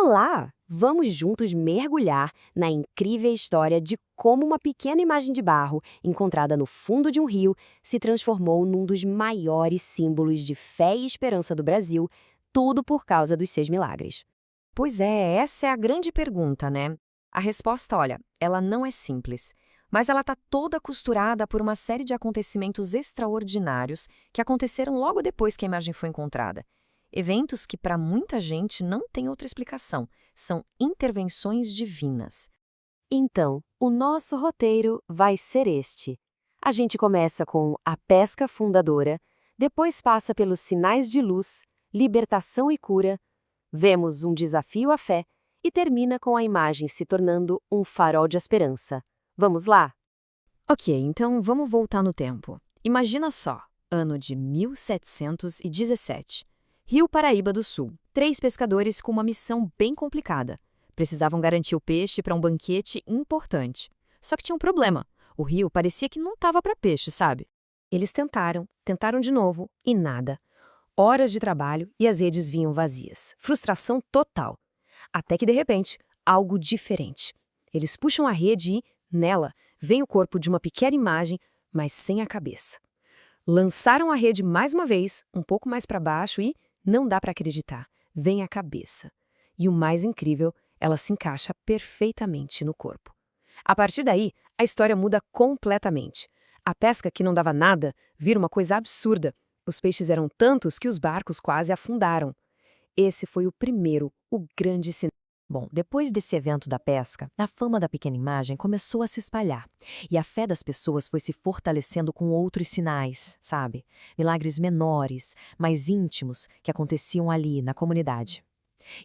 Olá! Vamos juntos mergulhar na incrível história de como uma pequena imagem de barro, encontrada no fundo de um rio, se transformou num dos maiores símbolos de fé e esperança do Brasil, tudo por causa dos seus milagres. Pois é, essa é a grande pergunta, né? A resposta, olha, ela não é simples, mas ela está toda costurada por uma série de acontecimentos extraordinários que aconteceram logo depois que a imagem foi encontrada. Eventos que, para muita gente, não tem outra explicação. São intervenções divinas. Então, o nosso roteiro vai ser este. A gente começa com a pesca fundadora, depois passa pelos sinais de luz, libertação e cura, vemos um desafio à fé e termina com a imagem se tornando um farol de esperança. Vamos lá? Ok, então vamos voltar no tempo. Imagina só, ano de 1717. Rio Paraíba do Sul. 3 pescadores com uma missão bem complicada. Precisavam garantir o peixe para um banquete importante. Só que tinha um problema. O rio parecia que não estava para peixe, sabe? Eles tentaram de novo e nada. Horas de trabalho e as redes vinham vazias. Frustração total. Até que, de repente, algo diferente. Eles puxam a rede e, nela, vem o corpo de uma pequena imagem, mas sem a cabeça. Lançaram a rede mais uma vez, um pouco mais para baixo e, não dá para acreditar, vem a cabeça. E o mais incrível, ela se encaixa perfeitamente no corpo. A partir daí, a história muda completamente. A pesca que não dava nada vira uma coisa absurda. Os peixes eram tantos que os barcos quase afundaram. Esse foi o primeiro, o grande sinal. Bom, depois desse evento da pesca, a fama da pequena imagem começou a se espalhar. E a fé das pessoas foi se fortalecendo com outros sinais, sabe? Milagres menores, mais íntimos, que aconteciam ali, na comunidade.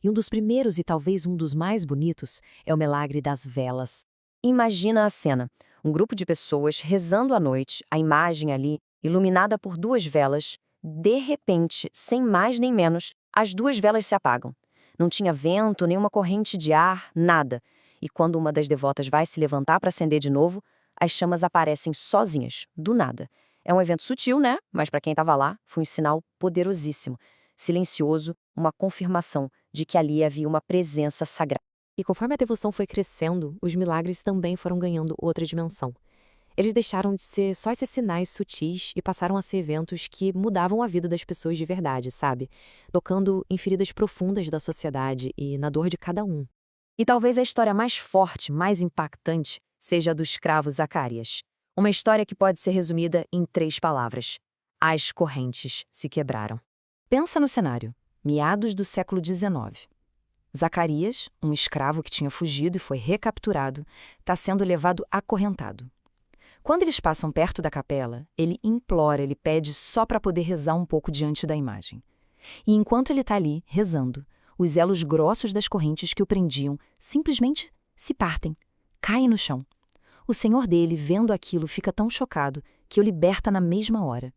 E um dos primeiros e talvez um dos mais bonitos é o milagre das velas. Imagina a cena. Um grupo de pessoas rezando à noite, a imagem ali, iluminada por 2 velas. De repente, sem mais nem menos, as 2 velas se apagam. Não tinha vento, nenhuma corrente de ar, nada. E quando uma das devotas vai se levantar para acender de novo, as chamas aparecem sozinhas, do nada. É um evento sutil, né? Mas para quem estava lá, foi um sinal poderosíssimo. Silencioso, uma confirmação de que ali havia uma presença sagrada. E conforme a devoção foi crescendo, os milagres também foram ganhando outra dimensão. Eles deixaram de ser só esses sinais sutis e passaram a ser eventos que mudavam a vida das pessoas de verdade, sabe? Tocando em feridas profundas da sociedade e na dor de cada um. E talvez a história mais forte, mais impactante, seja a do escravo Zacarias. Uma história que pode ser resumida em 3 palavras. As correntes se quebraram. Pensa no cenário. Meados do século XIX. Zacarias, um escravo que tinha fugido e foi recapturado, está sendo levado acorrentado. Quando eles passam perto da capela, ele implora, ele pede só para poder rezar um pouco diante da imagem. E enquanto ele está ali, rezando, os elos grossos das correntes que o prendiam simplesmente se partem, caem no chão. O senhor dele, vendo aquilo, fica tão chocado que o liberta na mesma hora.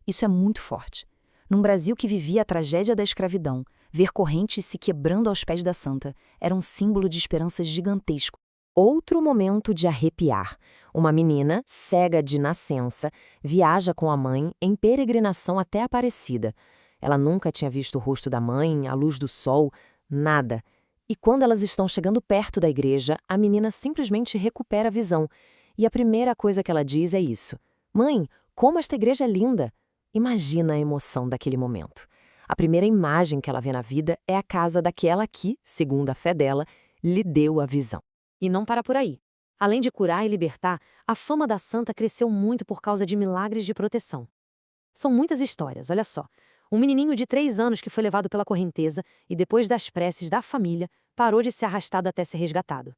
Isso é muito forte. Num Brasil que vivia a tragédia da escravidão, ver correntes se quebrando aos pés da santa era um símbolo de esperança gigantesco. Outro momento de arrepiar. Uma menina, cega de nascença, viaja com a mãe em peregrinação até Aparecida. Ela nunca tinha visto o rosto da mãe, a luz do sol, nada. E quando elas estão chegando perto da igreja, a menina simplesmente recupera a visão. E a primeira coisa que ela diz é isso: "Mãe, como esta igreja é linda!" Imagina a emoção daquele momento. A primeira imagem que ela vê na vida é a casa daquela que, segundo a fé dela, lhe deu a visão. E não para por aí. Além de curar e libertar, a fama da santa cresceu muito por causa de milagres de proteção. São muitas histórias, olha só. Um menininho de 3 anos que foi levado pela correnteza e, depois das preces da família, parou de ser arrastado até ser resgatado.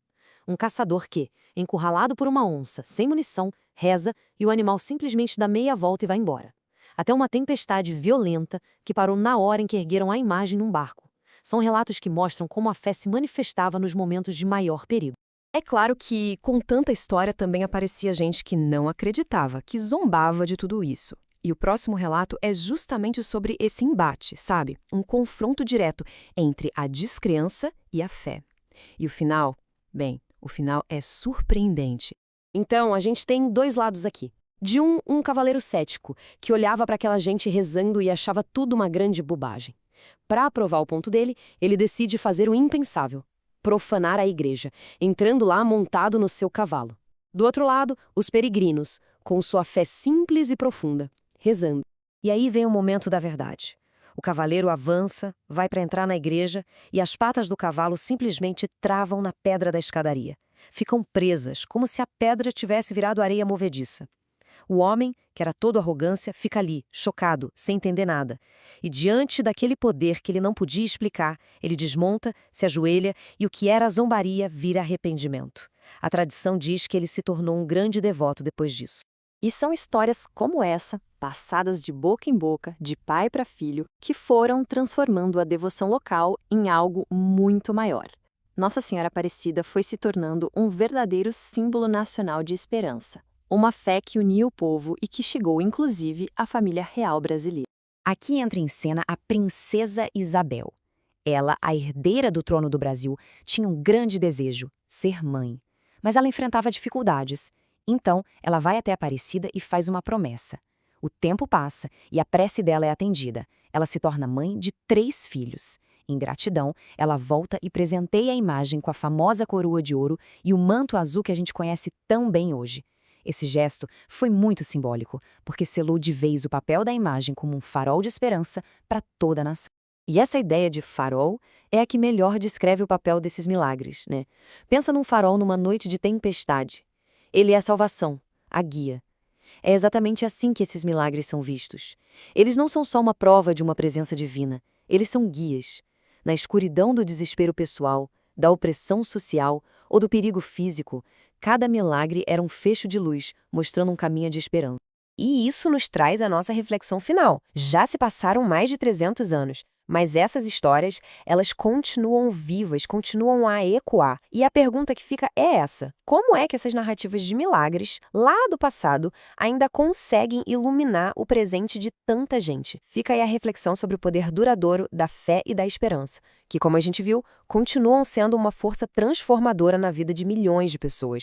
Um caçador que, encurralado por uma onça, sem munição, reza e o animal simplesmente dá meia volta e vai embora. Até uma tempestade violenta que parou na hora em que ergueram a imagem num barco. São relatos que mostram como a fé se manifestava nos momentos de maior perigo. É claro que, com tanta história, também aparecia gente que não acreditava, que zombava de tudo isso. E o próximo relato é justamente sobre esse embate, sabe? Um confronto direto entre a descrença e a fé. E o final? Bem, o final é surpreendente. Então, a gente tem 2 lados aqui. De um cavaleiro cético, que olhava para aquela gente rezando e achava tudo uma grande bobagem. Para provar o ponto dele, ele decide fazer o impensável: profanar a igreja, entrando lá montado no seu cavalo. Do outro lado, os peregrinos, com sua fé simples e profunda, rezando. E aí vem o momento da verdade. O cavaleiro avança, vai para entrar na igreja e as patas do cavalo simplesmente travam na pedra da escadaria. Ficam presas, como se a pedra tivesse virado areia movediça. O homem, que era todo arrogância, fica ali, chocado, sem entender nada. E diante daquele poder que ele não podia explicar, ele desmonta, se ajoelha e o que era zombaria vira arrependimento. A tradição diz que ele se tornou um grande devoto depois disso. E são histórias como essa, passadas de boca em boca, de pai para filho, que foram transformando a devoção local em algo muito maior. Nossa Senhora Aparecida foi se tornando um verdadeiro símbolo nacional de esperança. Uma fé que unia o povo e que chegou, inclusive, à família real brasileira. Aqui entra em cena a princesa Isabel. Ela, a herdeira do trono do Brasil, tinha um grande desejo: ser mãe. Mas ela enfrentava dificuldades. Então, ela vai até Aparecida e faz uma promessa. O tempo passa e a prece dela é atendida. Ela se torna mãe de 3 filhos. Em gratidão, ela volta e presenteia a imagem com a famosa coroa de ouro e o manto azul que a gente conhece tão bem hoje. Esse gesto foi muito simbólico, porque selou de vez o papel da imagem como um farol de esperança para toda a nação. E essa ideia de farol é a que melhor descreve o papel desses milagres, né? Pensa num farol numa noite de tempestade. Ele é a salvação, a guia. É exatamente assim que esses milagres são vistos. Eles não são só uma prova de uma presença divina, eles são guias. Na escuridão do desespero pessoal, da opressão social ou do perigo físico, cada milagre era um fecho de luz, mostrando um caminho de esperança. E isso nos traz a nossa reflexão final. Já se passaram mais de 300 anos, mas essas histórias, elas continuam vivas, continuam a ecoar. E a pergunta que fica é essa: como é que essas narrativas de milagres, lá do passado, ainda conseguem iluminar o presente de tanta gente? Fica aí a reflexão sobre o poder duradouro da fé e da esperança, que, como a gente viu, continuam sendo uma força transformadora na vida de milhões de pessoas.